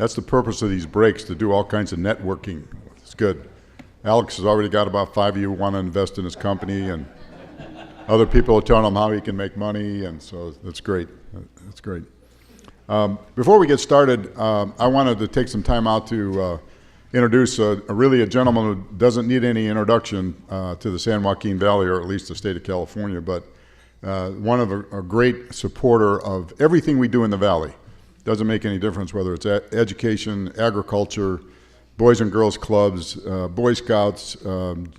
That's the purpose of these breaks, to do all kinds of networking. It's good. Alex has already got about 5 of you who want to invest in his company, and other people are telling him how he can make money, and so that's great. That's great. Before we get started, I wanted to take some time out to introduce really a gentleman who doesn't need any introduction to the San Joaquin Valley, or at least the state of California, but one of a great supporter of everything we do in the valley. Doesn't make any difference whether it's education, agriculture, Boys and Girls Clubs, Boy Scouts.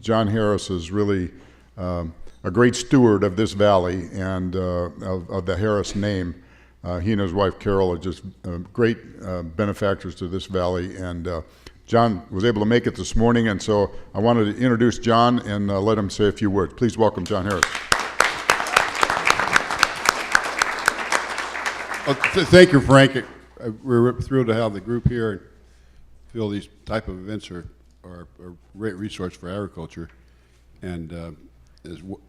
John Harris is really a great steward of this valley and of the Harris name. He and his wife Carol are just great benefactors to this valley, and John was able to make it this morning, and so I wanted to introduce John and let him say a few words. Please welcome John Harris. Thank you, Frank. We're thrilled to have the group here and feel these type of events are a great resource for agriculture, and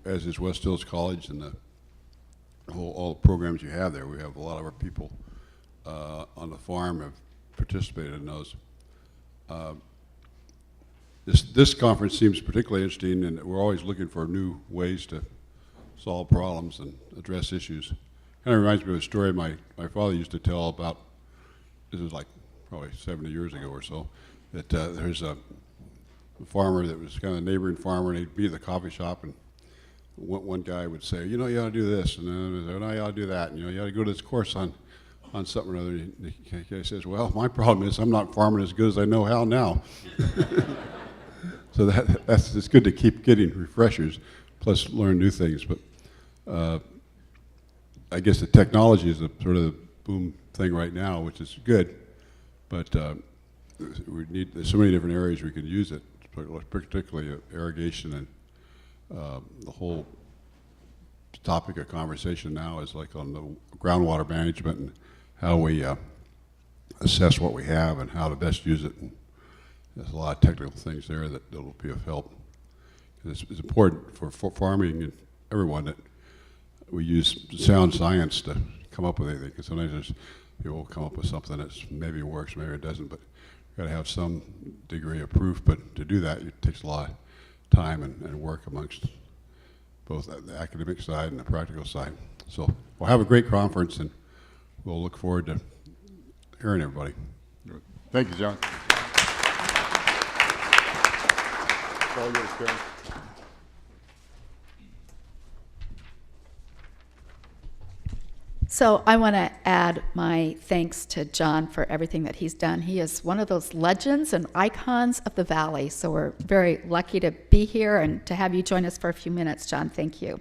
as is West Hills College and all the programs you have there. We have a lot of our people on the farm have participated in those. This conference seems particularly interesting, and we're always looking for new ways to solve problems and address issues. Kind of reminds me of a story my father used to tell about, this was like probably 70 years ago or so, that there's a farmer that was kind of a neighboring farmer, and he'd be at the coffee shop, and one guy would say, you ought to do this, and then another guy, you ought to do that, and you ought to go to this course on something or other. And the guy says, well, my problem is I'm not farming as good as I know how now. So it's good to keep getting refreshers, plus learn new things. But I guess the technology is sort of the boom thing right now, which is good, but there's so many different areas we can use it, particularly irrigation, and the whole topic of conversation now is like on the groundwater management and how we assess what we have and how to best use it. And there's a lot of technical things there that will be of help. It's important for farming and everyone that we use sound science to come up with anything, because sometimes there's people will come up with something that maybe works, maybe it doesn't, but you've got to have some degree of proof. But to do that, it takes a lot of time and work amongst both the academic side and the practical side. So we'll have a great conference, and we'll look forward to hearing everybody. Thank you, John. It's all yours, Karen. So I want to add my thanks to John for everything that he's done. He is one of those legends and icons of the Valley, so we're very lucky to be here and to have you join us for a few minutes, John. Thank you.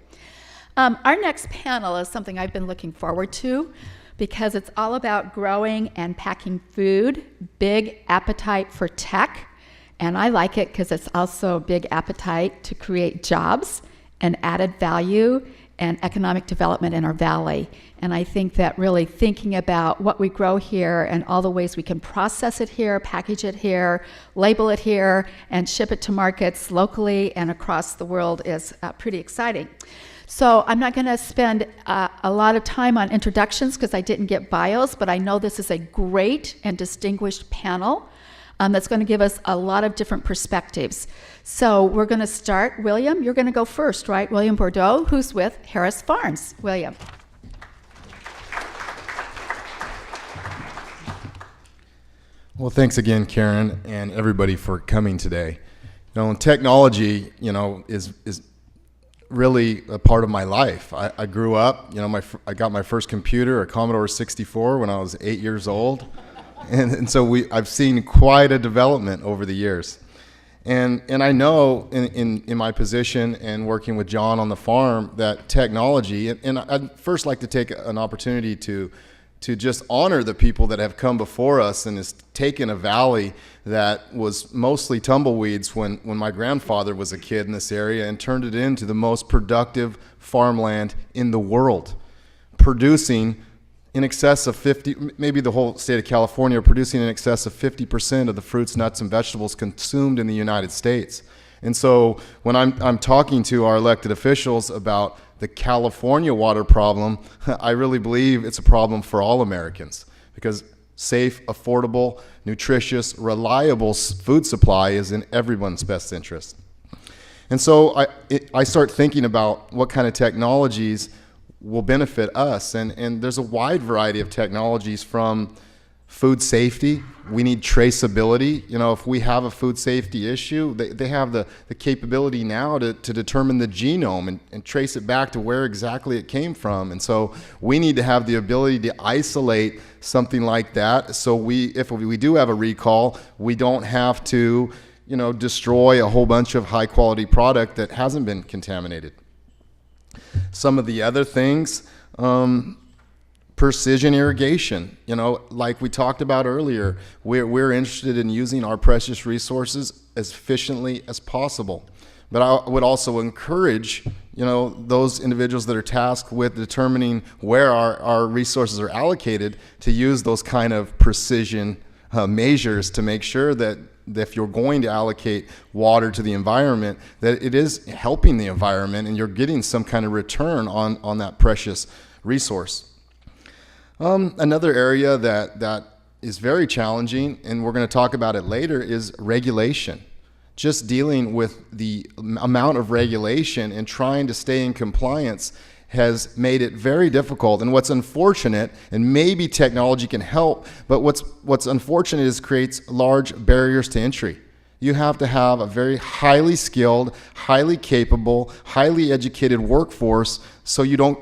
Our next panel is something I've been looking forward to because it's all about growing and packing food, big appetite for tech, and I like it because it's also a big appetite to create jobs and added value and economic development in our valley. And I think that really thinking about what we grow here and all the ways we can process it here, package it here, label it here, and ship it to markets locally and across the world is pretty exciting. So I'm not going to spend a lot of time on introductions because I didn't get bios, but I know this is a great and distinguished panel that's going to give us a lot of different perspectives. So we're going to start. William, you're going to go first, right? William Bordeaux, who's with Harris Farms. William. Well, thanks again, Karen, and everybody for coming today. Technology, is really a part of my life. I grew up, I got my first computer, a Commodore 64, when I was 8 years old. And so I've seen quite a development over the years. And I know in my position and working with John on the farm that technology, and I'd first like to take an opportunity to just honor the people that have come before us and has taken a valley that was mostly tumbleweeds when my grandfather was a kid in this area and turned it into the most productive farmland in the world, producing in excess of 50, maybe the whole state of California, producing in excess of 50% of the fruits, nuts, and vegetables consumed in the United States. And so when I'm talking to our elected officials about the California water problem, I really believe it's a problem for all Americans, because Safe, affordable, nutritious, reliable food supply is in everyone's best interest. And so I start thinking about what kind of technologies will benefit us. And there's a wide variety of technologies, from food safety. We need traceability. You know, if we have a food safety issue, they have the capability now to determine the genome and trace it back to where exactly it came from. And so we need to have the ability to isolate something like that, so if we do have a recall, we don't have to, you know, destroy a whole bunch of high quality product that hasn't been contaminated. Some of the other things, precision irrigation, you know, like we talked about earlier, we're interested in using our precious resources as efficiently as possible. But I would also encourage, you know, those individuals that are tasked with determining where our resources are allocated to use those kind of precision measures to make sure that if you're going to allocate water to the environment, that it is helping the environment and you're getting some kind of return on that precious resource. Another area that is very challenging, and we're going to talk about it later, is regulation. Just dealing with the amount of regulation and trying to stay in compliance has made it very difficult. And what's unfortunate, and maybe technology can help, but what's unfortunate is creates large barriers to entry. You have to have a very highly skilled, highly capable, highly educated workforce so you don't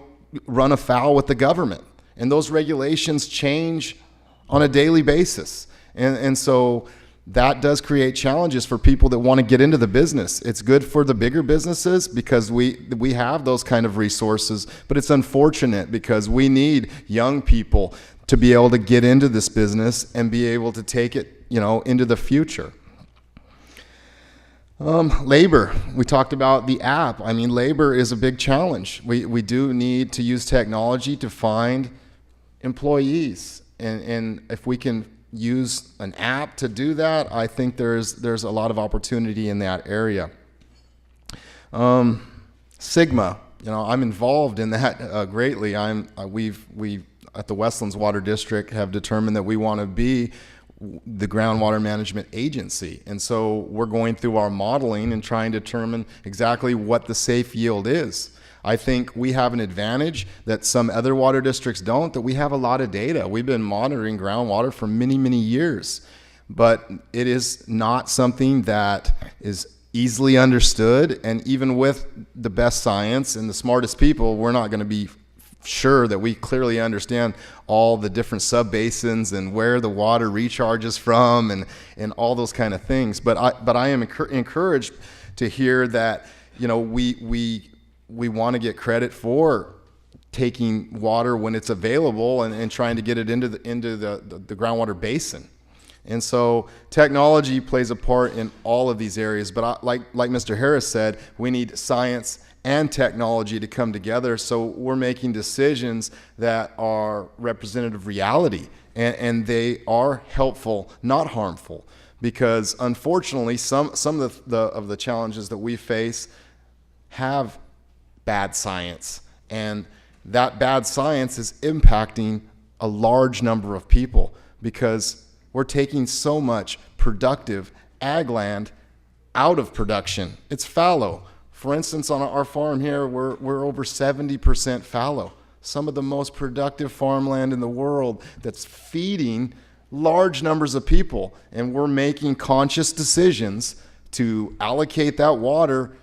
run afoul with the government. And those regulations change on a daily basis. And so that does create challenges for people that want to get into the business. It's good for the bigger businesses because we have those kind of resources, but it's unfortunate because we need young people to be able to get into this business and be able to take it, you know, into the future. Labor, we talked about the app. I mean, labor is a big challenge. We do need to use technology to find employees, and if we can use an app to do that, I think there's a lot of opportunity in that area. Sigma, you know, I'm involved in that greatly. We at the Westlands Water District have determined that we want to be the groundwater management agency, and so we're going through our modeling and trying to determine exactly what the safe yield is. I think we have an advantage that some other water districts don't, that we have a lot of data. We've been monitoring groundwater for many, many years, but it is not something that is easily understood, and even with the best science and the smartest people, we're not going to be sure that we clearly understand all the different subbasins and where the water recharges from and all those kind of things. But I am encouraged to hear that, you know, we want to get credit for taking water when it's available and trying to get it into the groundwater basin. And so technology plays a part in all of these areas. But like Mr. Harris said, we need science and technology to come together, so we're making decisions that are representative of reality, and they are helpful, not harmful. Because unfortunately, some of the challenges that we face have bad science, and that bad science is impacting a large number of people because we're taking so much productive ag land out of production. It's fallow. For instance, on our farm here, we're over 70% fallow. Some of the most productive farmland in the world that's feeding large numbers of people, and we're making conscious decisions to allocate that water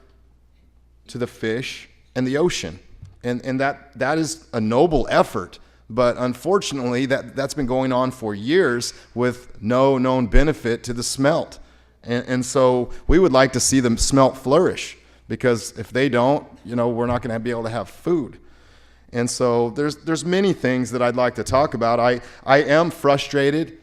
to the fish and the ocean. And that is a noble effort, but unfortunately that's been going on for years with no known benefit to the smelt. And so we would like to see the smelt flourish, because if they don't, you know, we're not going to be able to have food. And so there's many things that I'd like to talk about. I am frustrated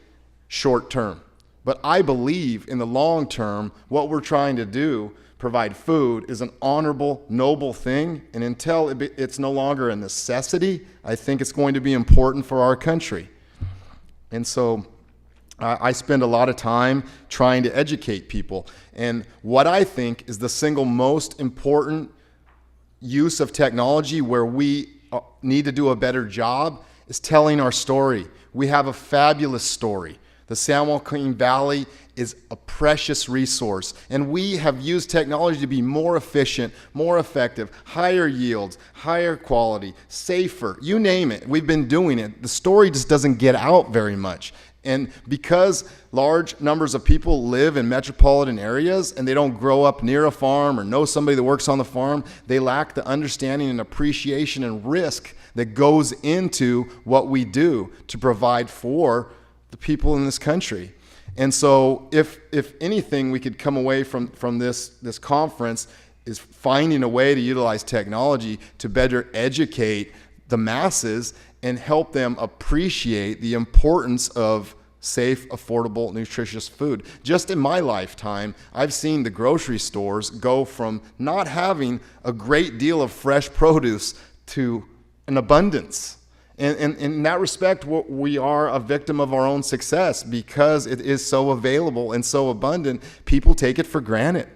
short term, but I believe in the long term what we're trying to do, provide food, is an honorable, noble thing. And until it's no longer a necessity, I think it's going to be important for our country. And so I spend a lot of time trying to educate people. And what I think is the single most important use of technology where we need to do a better job is telling our story. We have a fabulous story. The San Joaquin Valley is a precious resource, and we have used technology to be more efficient, more effective, higher yields, higher quality, safer, you name it. We've been doing it. The story just doesn't get out very much. And because large numbers of people live in metropolitan areas and they don't grow up near a farm or know somebody that works on the farm, they lack the understanding and appreciation and risk that goes into what we do to provide for the people in this country. And so if anything we could come away from this conference is finding a way to utilize technology to better educate the masses and help them appreciate the importance of safe, affordable, nutritious food. Just in my lifetime, I've seen the grocery stores go from not having a great deal of fresh produce to an abundance. And in that respect, we are a victim of our own success because it is so available and so abundant. People take it for granted.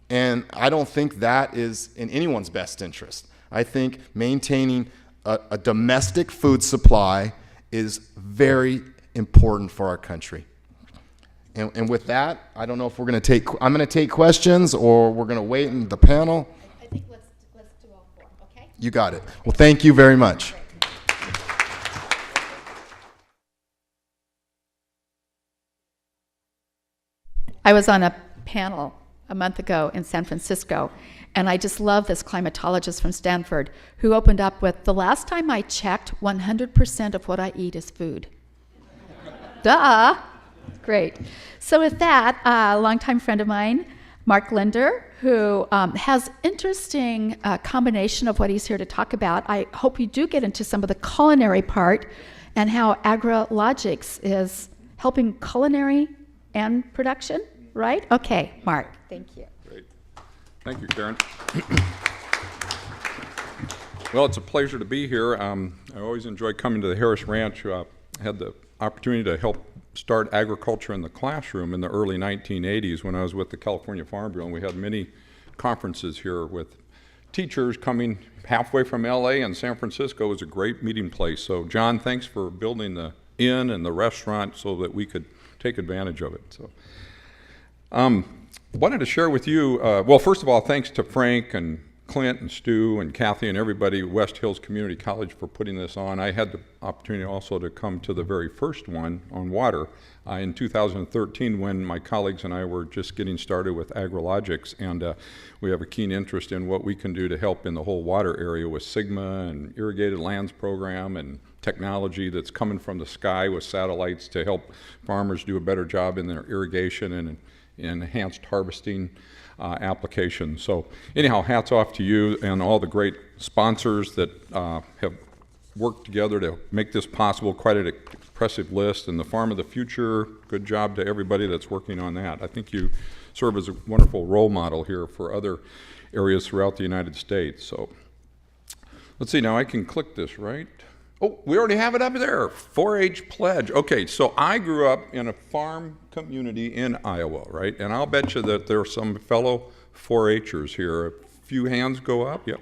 And I don't think that is in anyone's best interest. I think maintaining a domestic food supply is very important for our country. And with that, I don't know if I'm going to take questions or we're going to wait in the panel. I think let's do all four, okay? You got it. Well, thank you very much. I was on a panel a month ago in San Francisco, and I just love this climatologist from Stanford who opened up with, the last time I checked, 100% of what I eat is food. Duh! Great. So with that, a longtime friend of mine, Mark Linder, who has interesting combination of what he's here to talk about. I hope you do get into some of the culinary part and how AgriLogics is helping culinary and production, right? Okay, Mark, thank you. Great. Thank you, Karen. Well, it's a pleasure to be here. I always enjoy coming to the Harris Ranch. I had the opportunity to help start agriculture in the classroom in the early 1980s when I was with the California Farm Bureau, and we had many conferences here with teachers coming halfway from LA, and San Francisco was a great meeting place. So John, thanks for building the inn and the restaurant so that we could take advantage of it. So wanted to share with you, well, first of all, thanks to Frank and Clint and Stu and Kathy and everybody at West Hills Community College for putting this on. I had the opportunity also to come to the very first one on water in 2013 when my colleagues and I were just getting started with AgriLogics, and we have a keen interest in what we can do to help in the whole water area with SGMA and Irrigated Lands Program and technology that's coming from the sky with satellites to help farmers do a better job in their irrigation and enhanced harvesting applications. So anyhow, hats off to you and all the great sponsors that have worked together to make this possible. Quite an impressive list. And the Farm of the Future, good job to everybody that's working on that. I think you serve as a wonderful role model here for other areas throughout the United States. So let's see, now I can click this, right? Oh, we already have it up there, 4-H pledge. Okay, so I grew up in a farm community in Iowa, right? And I'll bet you that there are some fellow 4-Hers here. A few hands go up, yep.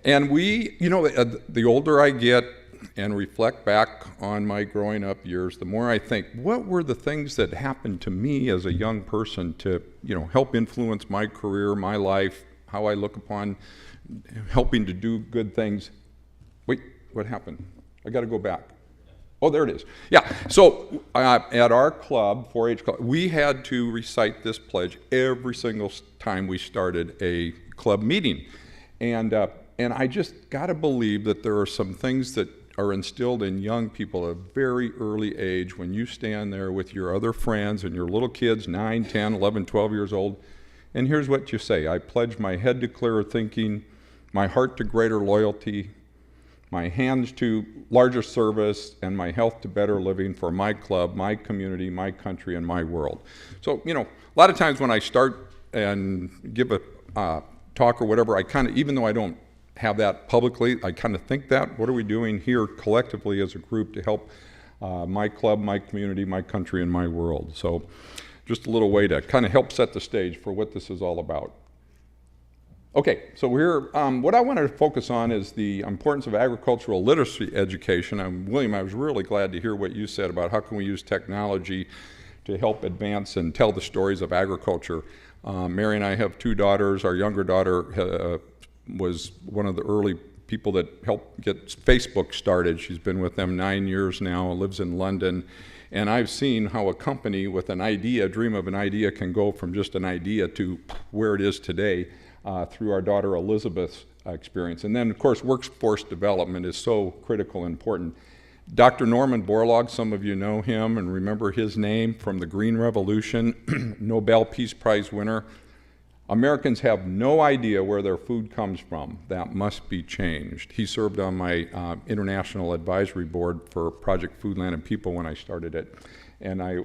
And we, you know, the older I get and reflect back on my growing up years, the more I think, what were the things that happened to me as a young person to, you know, help influence my career, my life, how I look upon helping to do good things. Wait. What happened? I got to go back. Oh, there it is. Yeah, so at our club, 4-H club, we had to recite this pledge every single time we started a club meeting. And I just got to believe that there are some things that are instilled in young people at a very early age when you stand there with your other friends and your little kids, 9, 10, 11, 12 years old, and here's what you say: I pledge my head to clearer thinking, my heart to greater loyalty, my hands to larger service, and my health to better living for my club, my community, my country, and my world. So, you know, a lot of times when I start and give a talk or whatever, I kind of, even though I don't have that publicly, I kind of think that, what are we doing here collectively as a group to help my club, my community, my country, and my world? So just a little way to kind of help set the stage for what this is all about. Okay, so what I wanted to focus on is the importance of agricultural literacy education. William, I was really glad to hear what you said about how can we use technology to help advance and tell the stories of agriculture. Mary and I have 2 daughters. Our younger daughter was one of the early people that helped get Facebook started. She's been with them 9 years now, lives in London. And I've seen how a company with an idea, dream of an idea, can go from just an idea to where it is today through our daughter Elizabeth's experience. And then, of course, workforce development is so critical and important. Dr. Norman Borlaug, some of you know him and remember his name from the Green Revolution, Nobel Peace Prize winner. Americans have no idea where their food comes from. That must be changed. He served on my international advisory board for Project Food, Land, and People when I started it. And I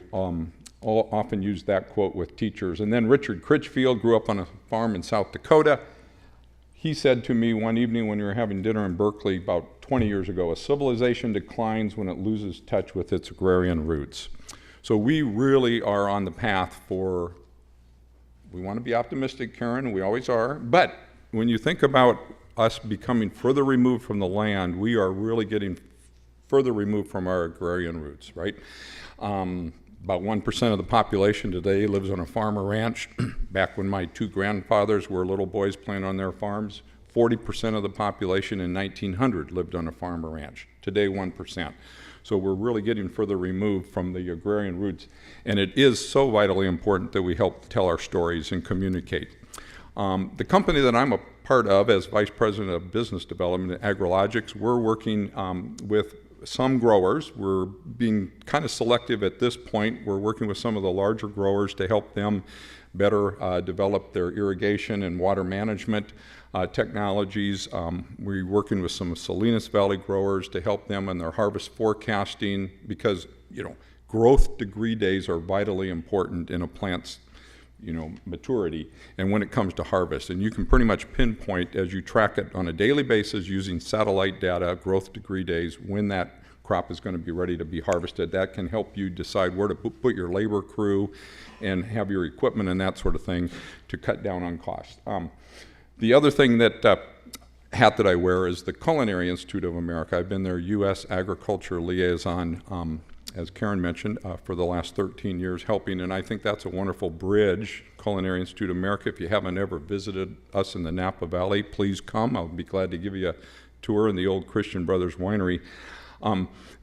often use that quote with teachers. And then Richard Critchfield grew up on a farm in South Dakota. He said to me one evening when we were having dinner in Berkeley about 20 years ago, a civilization declines when it loses touch with its agrarian roots. So we really are on the path for, we want to be optimistic, Karen, we always are, but when you think about us becoming further removed from the land, we are really getting further removed from our agrarian roots, right? About 1% of the population today lives on a farm or ranch. Back when my 2 grandfathers were little boys playing on their farms, 40% of the population in 1900 lived on a farm or ranch. Today, 1%. So we're really getting further removed from the agrarian roots. And it is so vitally important that we help tell our stories and communicate. The company that I'm a part of as Vice President of Business Development at AgriLogics, we're working with some growers. We're being kind of selective at this point. We're working with some of the larger growers to help them better develop their irrigation and water management technologies. We're working with some Salinas Valley growers to help them in their harvest forecasting because, growth degree days are vitally important in a plant's maturity and when it comes to harvest. And you can pretty much pinpoint as you track it on a daily basis using satellite data, growth degree days, when that crop is going to be ready to be harvested. That can help you decide where to put your labor crew and have your equipment and that sort of thing to cut down on cost. The other thing hat that I wear is the Culinary Institute of America. I've been their U.S. Agriculture Liaison, as Karen mentioned, for the last 13 years helping, and I think that's a wonderful bridge. Culinary Institute of America, if you haven't ever visited us in the Napa Valley, please come. I'll be glad to give you a tour in the old Christian Brothers Winery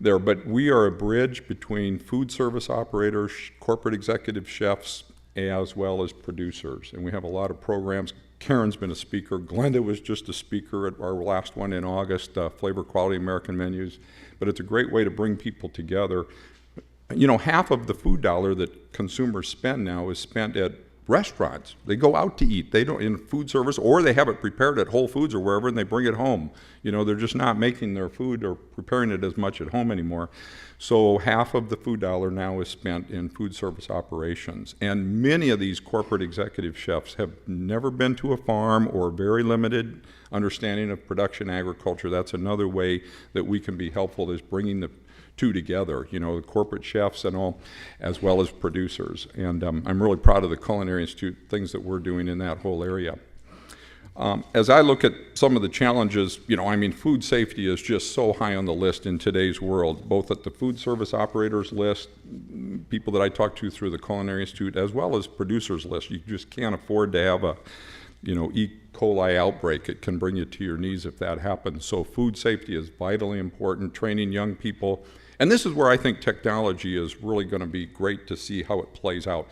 there. But we are a bridge between food service operators, corporate executive chefs, as well as producers. And we have a lot of programs. Karen's been a speaker. Glenda was just a speaker at our last one in August, Flavor Quality American Menus. But it's a great way to bring people together. Half of the food dollar that consumers spend now is spent at restaurants. They go out to eat. They don't in food service, or they have it prepared at Whole Foods or wherever, and they bring it home. They're just not making their food or preparing it as much at home anymore. So half of the food dollar now is spent in food service operations. And many of these corporate executive chefs have never been to a farm or very limited understanding of production agriculture. That's another way that we can be helpful, is bringing the two together, the corporate chefs and all, as well as producers. And I'm really proud of the Culinary Institute, things that we're doing in that whole area. As I look at some of the challenges, food safety is just so high on the list in today's world, both at the food service operators list, people that I talk to through the Culinary Institute, as well as producers list. You just can't afford to have a, E. coli outbreak. It can bring you to your knees if that happens. So food safety is vitally important, training young people. And this is where I think technology is really going to be great to see how it plays out.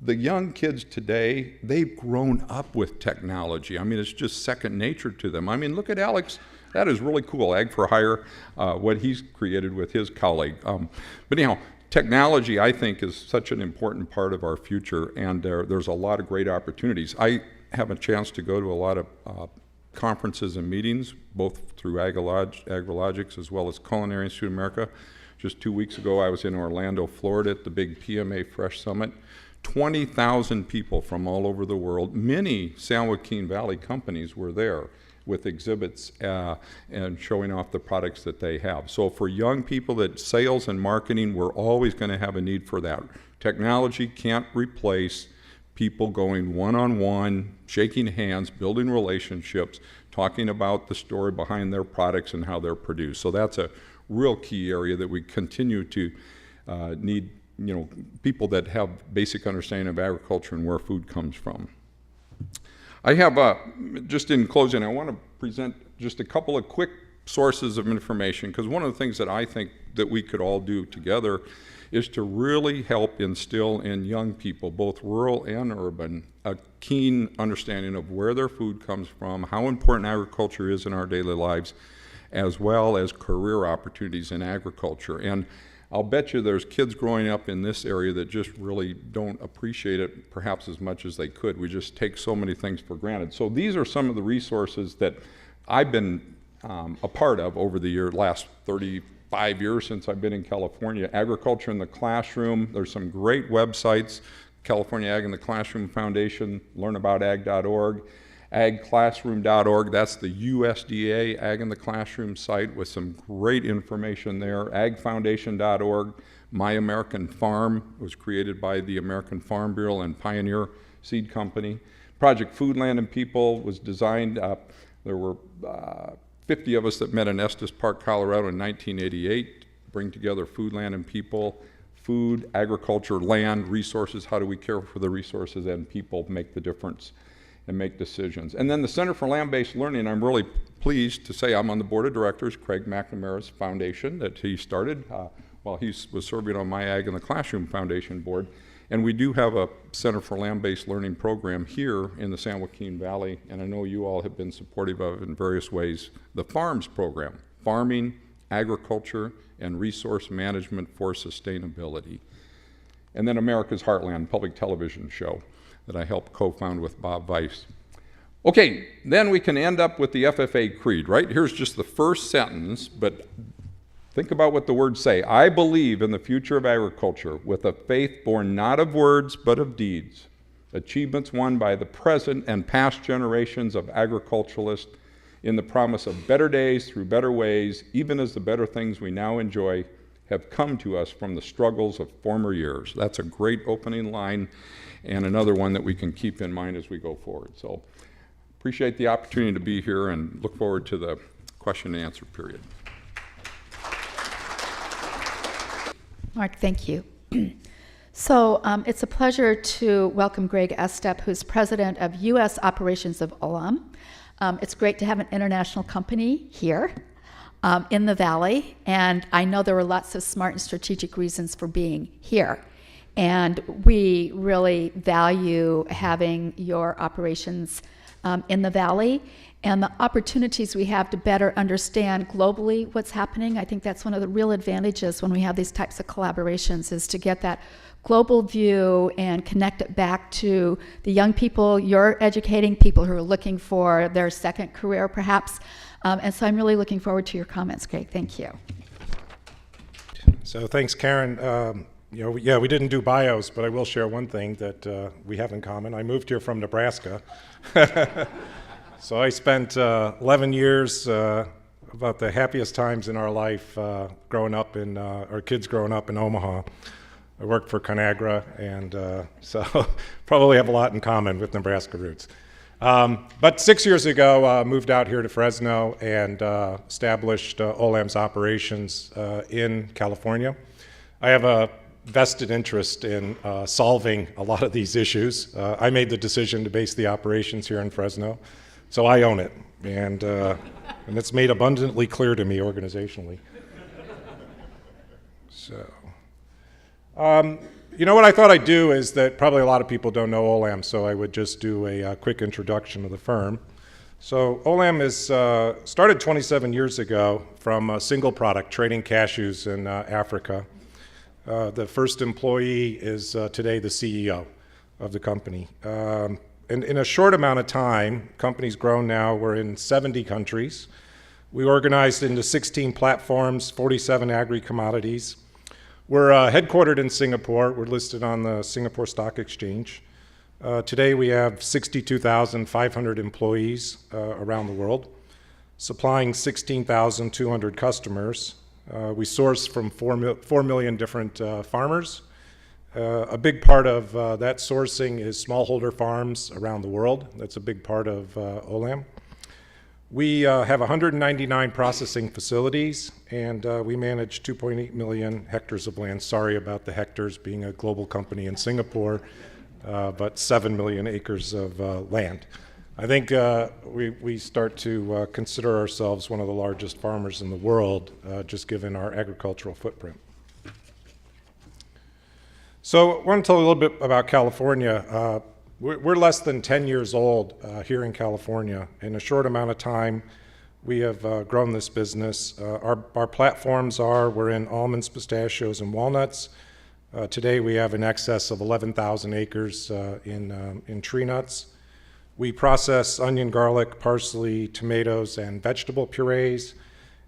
The young kids today, they've grown up with technology. It's just second nature to them. Look at Alex. That is really cool, Ag for Hire, what he's created with his colleague. But anyhow, technology, I think, is such an important part of our future, and there's a lot of great opportunities. I have a chance to go to a lot of conferences and meetings, both through AgriLogics as well as Culinary Institute of America. Just 2 weeks ago, I was in Orlando, Florida at the big PMA Fresh Summit. 20,000 people from all over the world. Many San Joaquin Valley companies were there with exhibits and showing off the products that they have. So for young people, that sales and marketing, we're always going to have a need for that. Technology can't replace people going one-on-one, shaking hands, building relationships, talking about the story behind their products and how they're produced. So that's a real key area that we continue to need, people that have basic understanding of agriculture and where food comes from. I have, just in closing, I want to present just a couple of quick sources of information, because one of the things that I think that we could all do together is to really help instill in young people, both rural and urban, a keen understanding of where their food comes from, how important agriculture is in our daily lives, as well as career opportunities in agriculture. And I'll bet you there's kids growing up in this area that just really don't appreciate it perhaps as much as they could. We just take so many things for granted. So these are some of the resources that I've been a part of over the last 35 years since I've been in California. Agriculture in the Classroom, there's some great websites. California Ag in the Classroom Foundation, learnaboutag.org. agclassroom.org, that's the USDA Ag in the Classroom site with some great information there. agfoundation.org. My American Farm was created by the American Farm Bureau and Pioneer Seed Company. Project Food, Land, and People was designed, there were 50 of us that met in Estes Park, Colorado in 1988, bring together food, land, and people, food, agriculture, land, resources, how do we care for the resources, and people make the difference and make decisions. And then the Center for Land-Based Learning, I'm really pleased to say I'm on the board of directors, Craig McNamara's foundation that he started while he was serving on my Ag in the Classroom Foundation board. And we do have a Center for Land-Based Learning program here in the San Joaquin Valley, and I know you all have been supportive of in various ways. The FARMS program, Farming, Agriculture, and Resource Management for Sustainability. And then America's Heartland public television show that I helped co-found with Bob Weiss. Okay, then we can end up with the FFA Creed, right? Here's just the first sentence, but think about what the words say. I believe in the future of agriculture with a faith born not of words but of deeds, achievements won by the present and past generations of agriculturalists in the promise of better days through better ways, even as the better things we now enjoy have come to us from the struggles of former years. That's a great opening line and another one that we can keep in mind as we go forward. So appreciate the opportunity to be here and look forward to the question and answer period. Mark, thank you. So it's a pleasure to welcome Greg Estep, who's president of U.S. Operations of Olam. It's great to have an international company here in the Valley, and I know there were lots of smart and strategic reasons for being here. And we really value having your operations in the Valley and the opportunities we have to better understand globally what's happening. I think that's one of the real advantages when we have these types of collaborations, is to get that global view and connect it back to the young people you're educating, people who are looking for their second career perhaps. And so I'm really looking forward to your comments, Greg. Thank you. So thanks, Karen. We didn't do bios, but I will share one thing that we have in common. I moved here from Nebraska. So I spent 11 years, about the happiest times in our life, our kids growing up in Omaha. I worked for ConAgra, and so probably have a lot in common with Nebraska roots. But 6 years ago, moved out here to Fresno and established Olam's operations in California. I have a vested interest in solving a lot of these issues. I made the decision to base the operations here in Fresno, so I own it, and it's made abundantly clear to me organizationally. So, what I thought I'd do is that probably a lot of people don't know Olam, so I would just do a quick introduction of the firm. So Olam is started 27 years ago from a single product, trading cashews in Africa. The first employee is today the CEO of the company. And in a short amount of time, company's grown now, we're in 70 countries. We organized into 16 platforms, 47 agri-commodities. We're headquartered in Singapore. We're listed on the Singapore Stock Exchange. Today we have 62,500 employees around the world, supplying 16,200 customers. We source from 4 million different farmers, A big part of that sourcing is smallholder farms around the world. That's a big part of Olam. We have 199 processing facilities, and we manage 2.8 million hectares of land. Sorry about the hectares, being a global company in Singapore, but 7 million acres of land. I think we start to consider ourselves one of the largest farmers in the world, just given our agricultural footprint. So I want to tell you a little bit about California. We're less than 10 years old here in California. In a short amount of time, we have grown this business. Our platforms we're in almonds, pistachios, and walnuts. Today we have in excess of 11,000 acres in tree nuts. We process onion, garlic, parsley, tomatoes, and vegetable purees.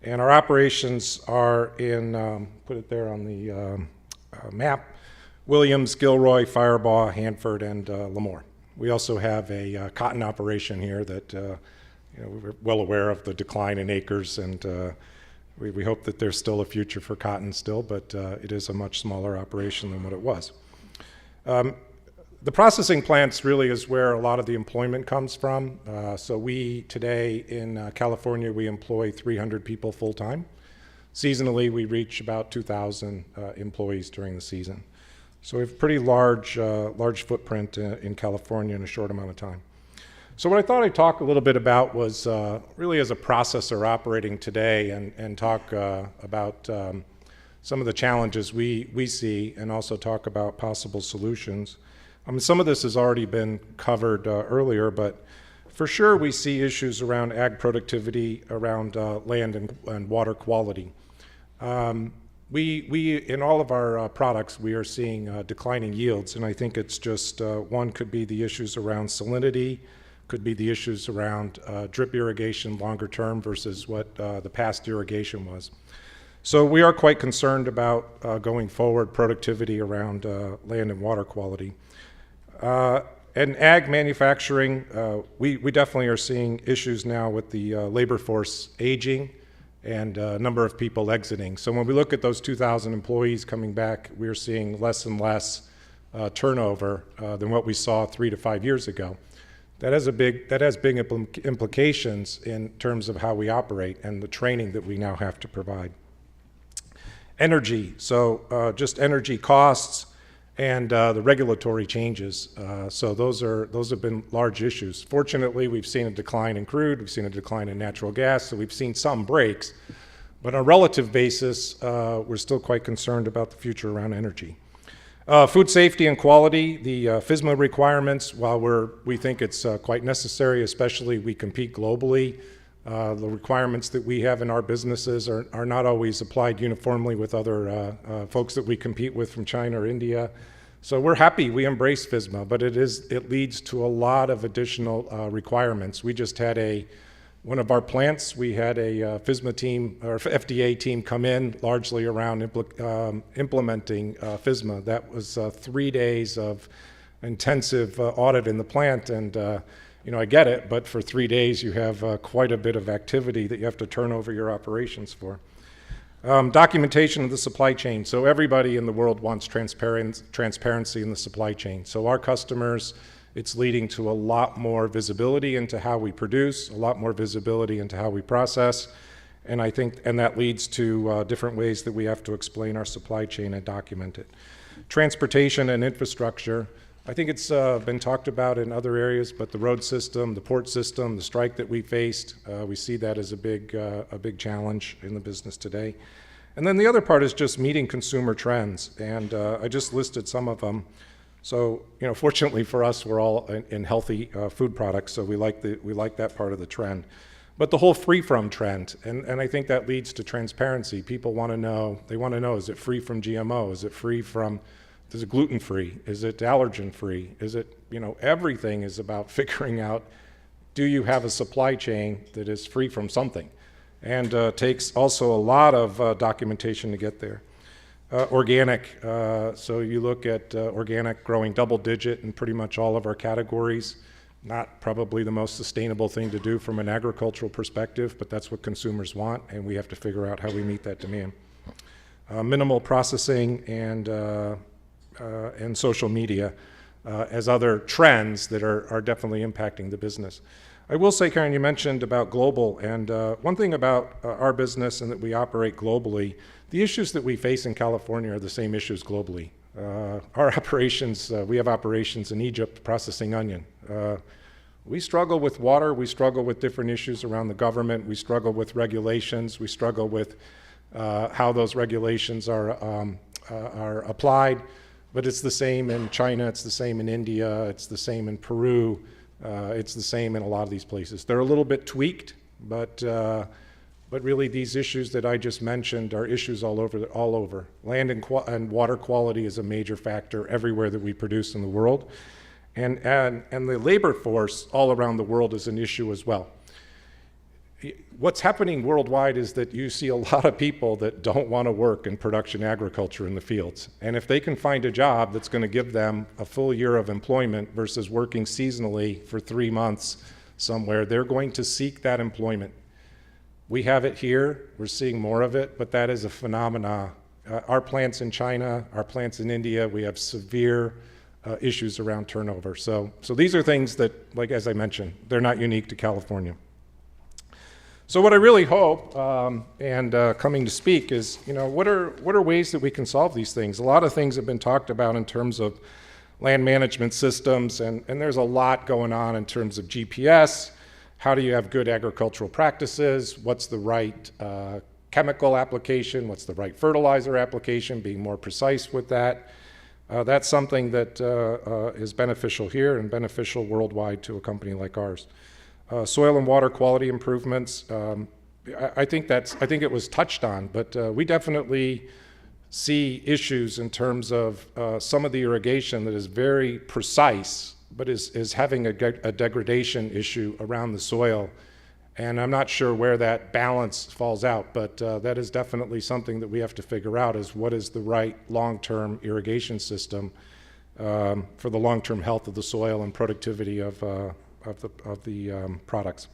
And our operations are in, put it there on the map, Williams, Gilroy, Firebaugh, Hanford, and Lemoore. We also have a cotton operation here that we're well aware of the decline in acres, and we hope that there's still a future for cotton still, but it is a much smaller operation than what it was. The processing plants really is where a lot of the employment comes from. So we today in California, we employ 300 people full-time. Seasonally, we reach about 2,000 employees during the season. So we have a pretty large footprint in California in a short amount of time. So what I thought I'd talk a little bit about was really as a processor operating today and talk about some of the challenges we see and also talk about possible solutions. Some of this has already been covered earlier, but for sure we see issues around ag productivity, around land and water quality. We in all of our products, we are seeing declining yields, and I think it's just one could be the issues around salinity, could be the issues around drip irrigation longer term versus what the past irrigation was. So we are quite concerned about going forward productivity around land and water quality. And ag manufacturing, we definitely are seeing issues now with the labor force aging and a number of people exiting. So when we look at those 2,000 employees coming back, we're seeing less and less turnover than what we saw 3 to 5 years ago. That has big implications in terms of how we operate and the training that we now have to provide. Energy, so just energy costs and the regulatory changes. So those have been large issues. Fortunately, we've seen a decline in crude, we've seen a decline in natural gas, so we've seen some breaks. But on a relative basis, we're still quite concerned about the future around energy. Food safety and quality, the FSMA requirements, while we think it's quite necessary, especially we compete globally, the requirements that we have in our businesses are not always applied uniformly with other folks that we compete with from China or India. So we're happy we embrace FSMA, but it leads to a lot of additional requirements. We just had one of our plants, we had a FSMA team or FDA team come in largely around implementing FSMA. That was 3 days of intensive audit in the plant, and I get it, but for 3 days you have quite a bit of activity that you have to turn over your operations for. Documentation of the supply chain. So everybody in the world wants transparency in the supply chain. So our customers, it's leading to a lot more visibility into how we produce, a lot more visibility into how we process, and that leads to different ways that we have to explain our supply chain and document it. Transportation and infrastructure. I think it's been talked about in other areas, but the road system, the port system, the strike that we faced, we see that as a big challenge in the business today. And then the other part is just meeting consumer trends, and I just listed some of them. So, fortunately for us, we're all in healthy food products, so we like that part of the trend. But the whole free from trend, and I think that leads to transparency. People want to know, is it free from GMO? Is it gluten-free? Is it allergen-free? Is it, everything is about figuring out, do you have a supply chain that is free from something? And takes also a lot of documentation to get there. Organic, so you look at organic growing double-digit in pretty much all of our categories. Not probably the most sustainable thing to do from an agricultural perspective, but that's what consumers want, and we have to figure out how we meet that demand. Minimal processing and and social media as other trends that are definitely impacting the business. I will say, Karen, you mentioned about global, and one thing about our business and that we operate globally, the issues that we face in California are the same issues globally. Our operations, we have operations in Egypt processing onion. We struggle with water, we struggle with different issues around the government, we struggle with regulations, we struggle with how those regulations are applied, but it's the same in China, it's the same in India, it's the same in Peru, it's the same in a lot of these places. They're a little bit tweaked, but really these issues that I just mentioned are issues all over. Land and water quality is a major factor everywhere that we produce in the world. And the labor force all around the world is an issue as well. What's happening worldwide is that you see a lot of people that don't want to work in production agriculture in the fields. And if they can find a job that's going to give them a full year of employment versus working seasonally for 3 months somewhere, they're going to seek that employment. We have it here, we're seeing more of it, but that is a phenomena. Our plants in China, our plants in India, we have severe issues around turnover. So these are things that, like as I mentioned, they're not unique to California. So what I really hope, coming to speak, is what are ways that we can solve these things? A lot of things have been talked about in terms of land management systems, and there's a lot going on in terms of GPS. How do you have good agricultural practices? What's the right chemical application? What's the right fertilizer application? Being more precise with that. That's something that is beneficial here and beneficial worldwide to a company like ours. Soil and water quality improvements. I think it was touched on, but we definitely see issues in terms of some of the irrigation that is very precise, but is having a degradation issue around the soil. And I'm not sure where that balance falls out, but that is definitely something that we have to figure out, is what is the right long-term irrigation system for the long-term health of the soil and productivity of the products.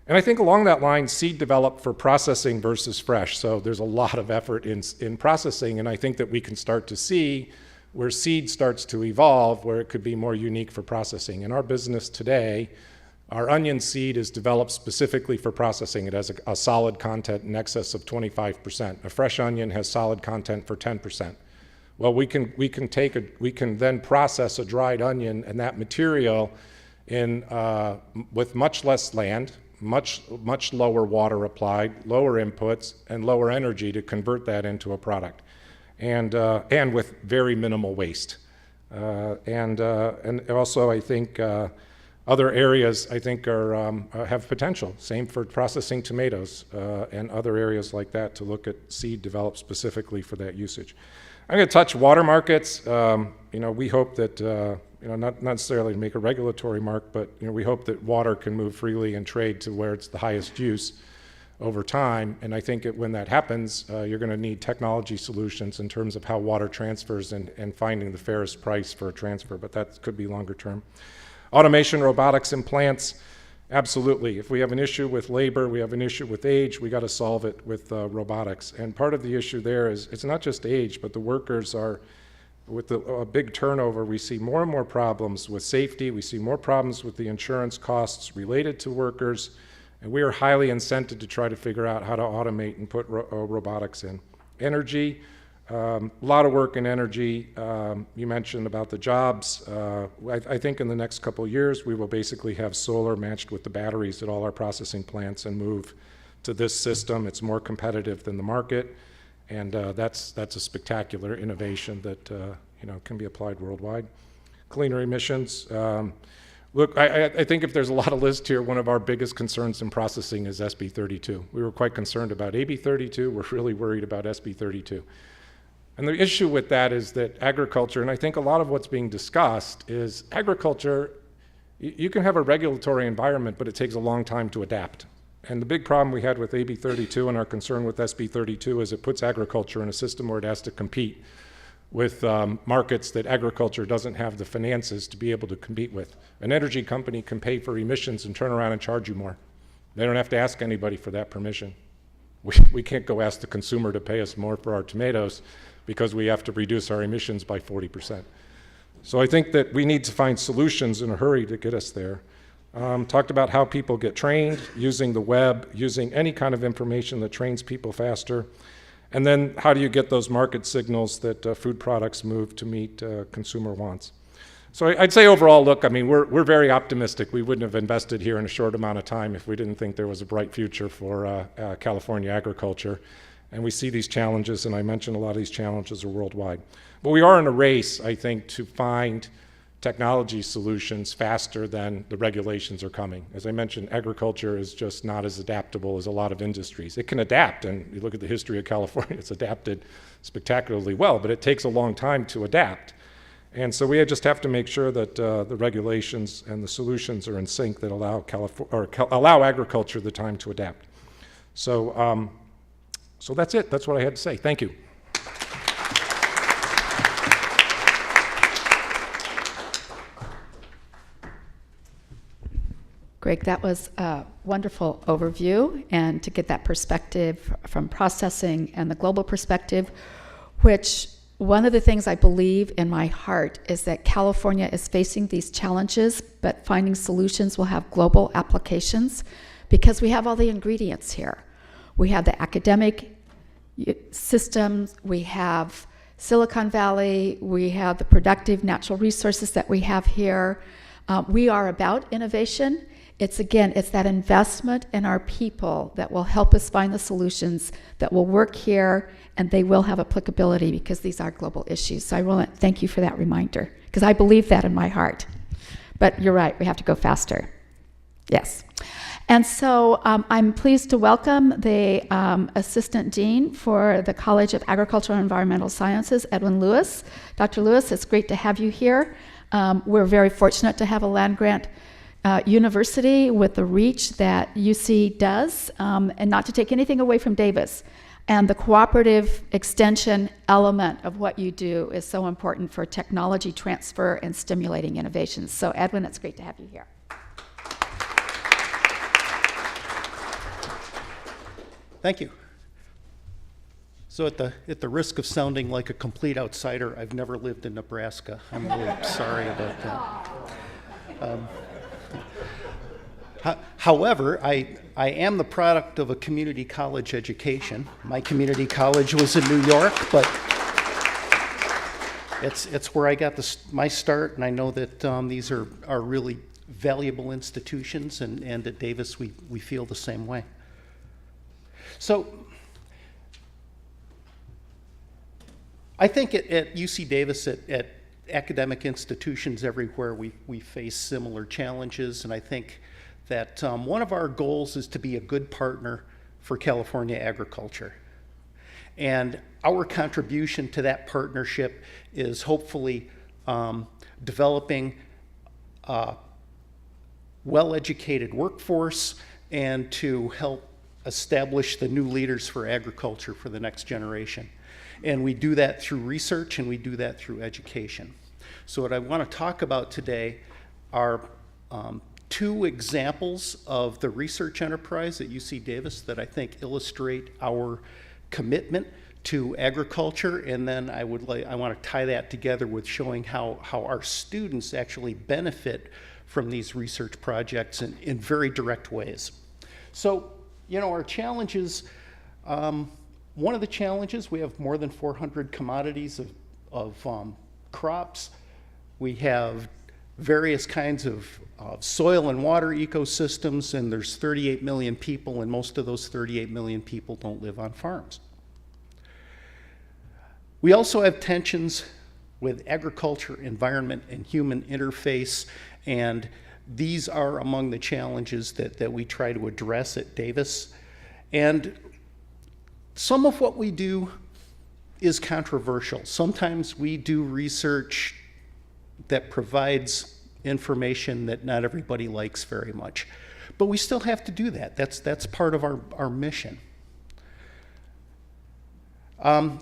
And I think along that line, seed developed for processing versus fresh. So there's a lot of effort in processing, and I think that we can start to see where seed starts to evolve, where it could be more unique for processing. In our business today, our onion seed is developed specifically for processing. It has a solid content in excess of 25%. A fresh onion has solid content for 10%. Well, we can then process a dried onion and that material with much less land, much lower water applied, lower inputs, and lower energy to convert that into a product, and with very minimal waste. And also, I think other areas have potential. Same for processing tomatoes and other areas like that, to look at seed developed specifically for that usage. I'm going to touch water markets. We hope that not necessarily to make a regulatory mark, but we hope that water can move freely and trade to where it's the highest use over time. And I think when that happens, you're going to need technology solutions in terms of how water transfers and finding the fairest price for a transfer, but that could be longer term. Automation, robotics in plants, absolutely. If we have an issue with labor, we have an issue with age, we got to solve it with robotics. And part of the issue there is it's not just age, but the workers are, with a big turnover, we see more and more problems with safety, we see more problems with the insurance costs related to workers, and we are highly incented to try to figure out how to automate and put robotics in. Energy, a lot of work in energy. You mentioned about the jobs. I think in the next couple of years, we will basically have solar matched with the batteries at all our processing plants and move to this system. It's more competitive than the market, and that's a spectacular innovation that can be applied worldwide. Cleaner emissions. Look, I think if there's a lot of lists here, one of our biggest concerns in processing is SB 32. We were quite concerned about AB 32. We're really worried about SB 32. And the issue with that is that agriculture, and I think a lot of what's being discussed is agriculture, you can have a regulatory environment, but it takes a long time to adapt. And the big problem we had with AB 32 and our concern with SB 32 is it puts agriculture in a system where it has to compete with markets that agriculture doesn't have the finances to be able to compete with. An energy company can pay for emissions and turn around and charge you more. They don't have to ask anybody for that permission. We can't go ask the consumer to pay us more for our tomatoes, because we have to reduce our emissions by 40%. So I think that we need to find solutions in a hurry to get us there. Talked about how people get trained, using the web, using any kind of information that trains people faster. And then how do you get those market signals that food products move to meet consumer wants? So I'd say overall, look, I mean, we're very optimistic. We wouldn't have invested here in a short amount of time if we didn't think there was a bright future for California agriculture. And we see these challenges, and I mentioned a lot of these challenges are worldwide. But we are in a race, I think, to find technology solutions faster than the regulations are coming. As I mentioned, agriculture is just not as adaptable as a lot of industries. It can adapt, and you look at the history of California, it's adapted spectacularly well, but it takes a long time to adapt. And so we just have to make sure that the regulations and the solutions are in sync that allow agriculture the time to adapt. So, so that's it. That's what I had to say. Thank you. Greg, that was a wonderful overview, and to get that perspective from processing and the global perspective, which one of the things I believe in my heart is that California is facing these challenges, but finding solutions will have global applications because we have all the ingredients here. We have the academic systems, we have Silicon Valley, we have the productive natural resources that we have here. We are about innovation. It's that investment in our people that will help us find the solutions that will work here, and they will have applicability because these are global issues. So I want to thank you for that reminder, because I believe that in my heart. But you're right, we have to go faster. Yes. And so I'm pleased to welcome the Assistant Dean for the College of Agricultural and Environmental Sciences, Edwin Lewis. Dr. Lewis, it's great to have you here. We're very fortunate to have a land-grant university with the reach that UC does, and not to take anything away from Davis. And the cooperative extension element of what you do is so important for technology transfer and stimulating innovations. So Edwin, it's great to have you here. Thank you. So at the risk of sounding like a complete outsider, I've never lived in Nebraska. I'm really sorry about that. However, I am the product of a community college education. My community college was in New York, but it's where I got my start, and I know that these are really valuable institutions, and at Davis we feel the same way. So I think at UC Davis, at academic institutions everywhere, we face similar challenges, and I think that one of our goals is to be a good partner for California agriculture. And our contribution to that partnership is hopefully developing a well-educated workforce and to help establish the new leaders for agriculture for the next generation. And we do that through research, and we do that through education. So what I want to talk about today are two examples of the research enterprise at UC Davis that I think illustrate our commitment to agriculture, and then I want to tie that together with showing how our students actually benefit from these research projects in very direct ways. So, you know, our challenges, one of the challenges, we have more than 400 commodities of crops. We have various kinds of soil and water ecosystems, and there's 38 million people, and most of those 38 million people don't live on farms. We also have tensions with agriculture, environment, and human interface, and these are among the challenges that we try to address at Davis. And some of what we do is controversial. Sometimes we do research that provides information that not everybody likes very much. But we still have to do that. That's part of our mission.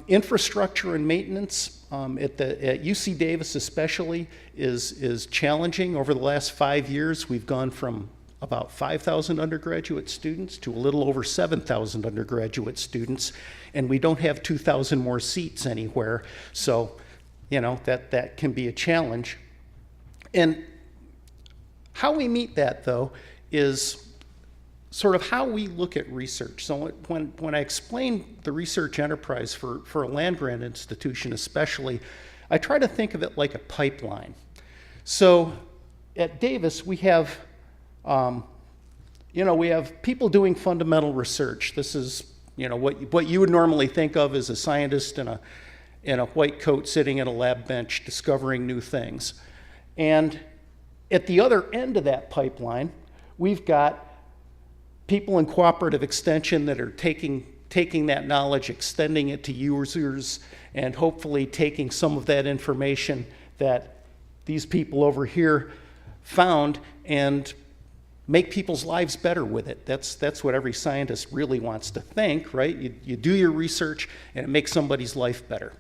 Infrastructure and maintenance at UC Davis especially is challenging. Over the last 5 years, we've gone from about 5,000 undergraduate students to a little over 7,000 undergraduate students, and we don't have 2,000 more seats anywhere. So, that can be a challenge. And how we meet that, though, is sort of how we look at research. So when I explain the research enterprise for a land-grant institution especially, I try to think of it like a pipeline. So at Davis, we have we have people doing fundamental research. This is, what you would normally think of as a scientist in a white coat sitting at a lab bench discovering new things. And at the other end of that pipeline, we've got people in cooperative extension that are taking that knowledge, extending it to users, and hopefully taking some of that information that these people over here found and make people's lives better with it. That's what every scientist really wants to think, right? You do your research and it makes somebody's life better.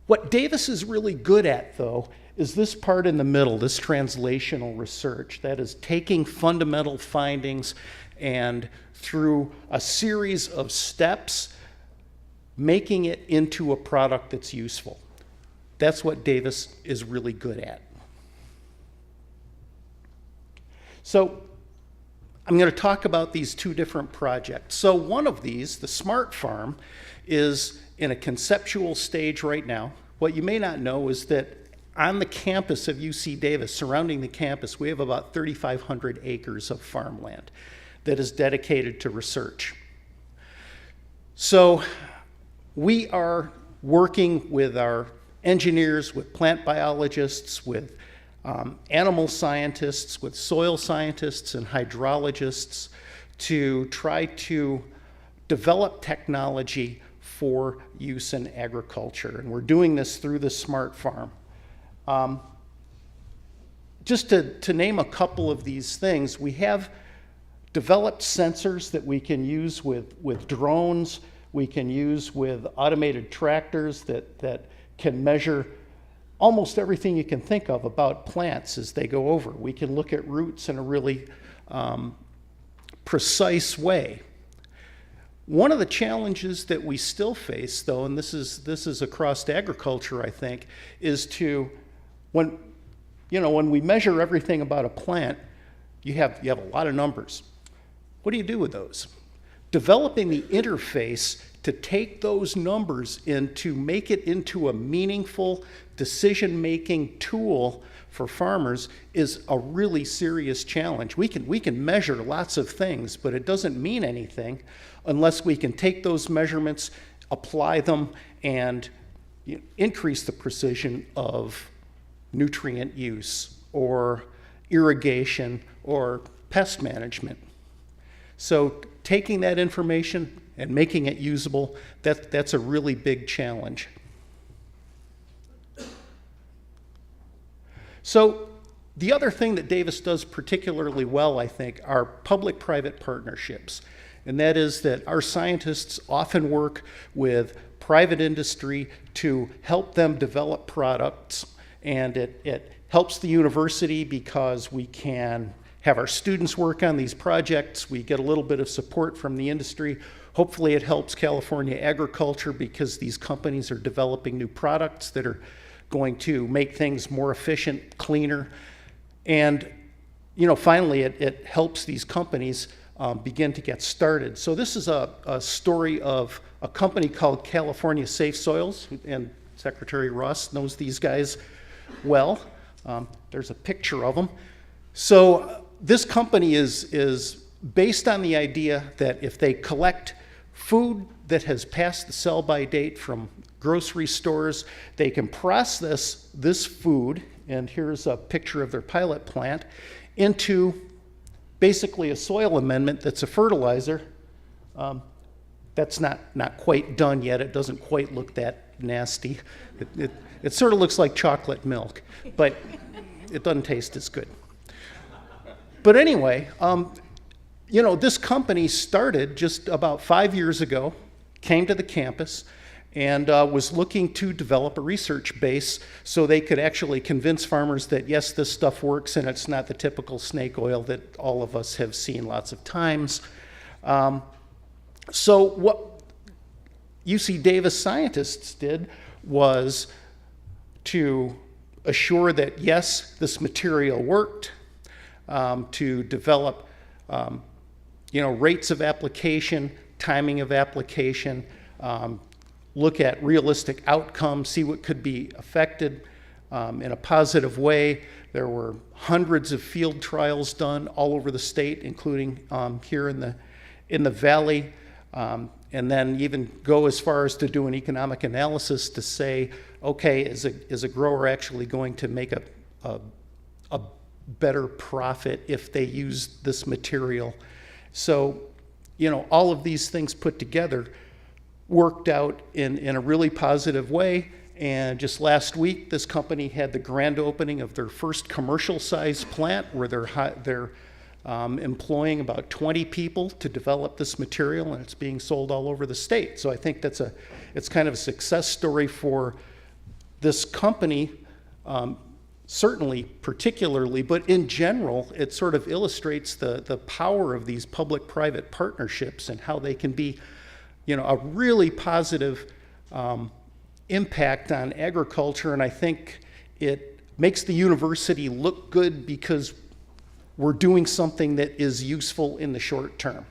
What Davis is really good at, though, is this part in the middle, this translational research. That is taking fundamental findings and through a series of steps, making it into a product that's useful. That's what Davis is really good at. So I'm going to talk about these two different projects. So one of these, the Smart Farm, is in a conceptual stage right now. What you may not know is that on the campus of UC Davis, surrounding the campus, we have about 3,500 acres of farmland that is dedicated to research. So we are working with our engineers, with plant biologists, with animal scientists, with soil scientists and hydrologists to try to develop technology for use in agriculture. And we're doing this through the Smart Farm. Just to name a couple of these things, we have developed sensors that we can use with drones, we can use with automated tractors that can measure almost everything you can think of about plants as they go over. We can look at roots in a really precise way. One of the challenges that we still face, though, and this is across agriculture, I think, is to when we measure everything about a plant, you have a lot of numbers. What do you do with those? Developing the interface to take those numbers and to make it into a meaningful decision-making tool for farmers is a really serious challenge. We can measure lots of things, but it doesn't mean anything unless we can take those measurements, apply them, and increase the precision of nutrient use or irrigation or pest management. So taking that information and making it usable, that's a really big challenge. So the other thing that Davis does particularly well, I think, are public-private partnerships. And that is that our scientists often work with private industry to help them develop products. And it helps the university because we can have our students work on these projects. We get a little bit of support from the industry. Hopefully it helps California agriculture because these companies are developing new products that are going to make things more efficient, cleaner. And finally it helps these companies begin to get started. So this is a story of a company called California Safe Soils, and Secretary Ross knows these guys well. There's a picture of them. So this company is based on the idea that if they collect food that has passed the sell-by date from grocery stores, they can process this food, and here's a picture of their pilot plant, into basically a soil amendment that's a fertilizer. That's not quite done yet. It doesn't quite look that nasty. It sort of looks like chocolate milk, but it doesn't taste as good. But anyway, this company started just about 5 years ago, came to the campus, and was looking to develop a research base so they could actually convince farmers that yes, this stuff works and it's not the typical snake oil that all of us have seen lots of times. So what UC Davis scientists did was to assure that yes, this material worked, to develop rates of application, timing of application, look at realistic outcomes, see what could be affected in a positive way. There were hundreds of field trials done all over the state, including here in the valley, and then even go as far as to do an economic analysis to say, okay, is a grower actually going to make a better profit if they use this material? So, all of these things put together worked out in a really positive way. And just last week, this company had the grand opening of their first commercial-sized plant where they're employing about 20 people to develop this material, and it's being sold all over the state. So I think it's kind of a success story for this company, certainly particularly, but in general, it sort of illustrates the power of these public-private partnerships and how they can be a really positive impact on agriculture. And I think it makes the university look good because we're doing something that is useful in the short term.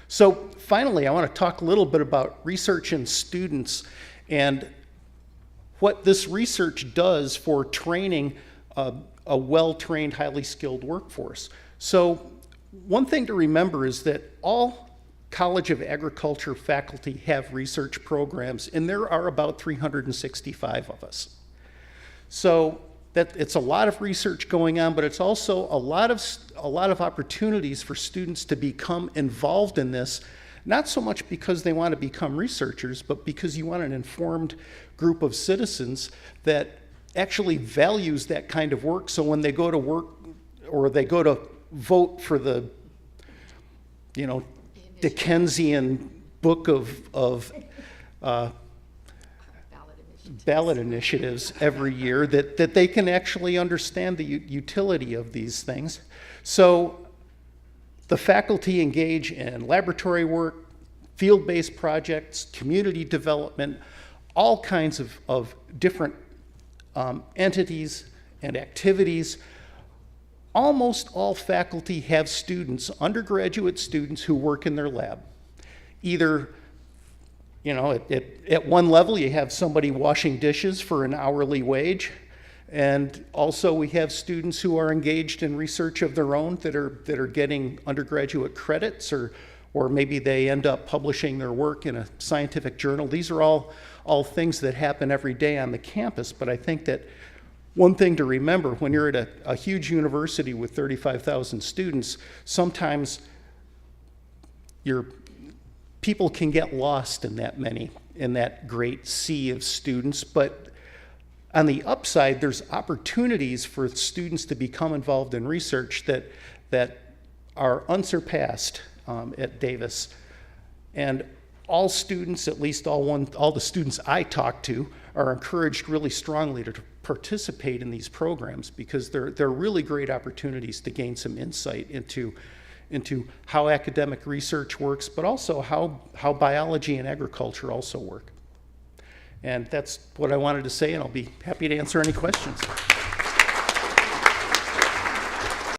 So finally, I want to talk a little bit about research and students and what this research does for training a well-trained, highly skilled workforce. So one thing to remember is that all College of Agriculture faculty have research programs, and there are about 365 of us. So that it's a lot of research going on, but it's also a lot of opportunities for students to become involved in this, not so much because they want to become researchers, but because you want an informed group of citizens that actually values that kind of work. So when they go to work or they go to vote for the Dickensian book of ballot initiatives every year, that they can actually understand the utility of these things. So the faculty engage in laboratory work, field-based projects, community development, all kinds of different entities and activities. Almost all faculty have students, undergraduate students, who work in their lab. Either, at one level you have somebody washing dishes for an hourly wage, and also we have students who are engaged in research of their own that are getting undergraduate credits, or maybe they end up publishing their work in a scientific journal. These are all things that happen every day on the campus, but I think that one thing to remember when you're at a huge university with 35,000 students, sometimes your people can get lost in that great sea of students. But on the upside, there's opportunities for students to become involved in research that are unsurpassed at Davis. And all students, at least all the students I talk to, are encouraged really strongly to participate in these programs because they're really great opportunities to gain some insight into how academic research works, but also how biology and agriculture also work. And that's what I wanted to say, and I'll be happy to answer any questions.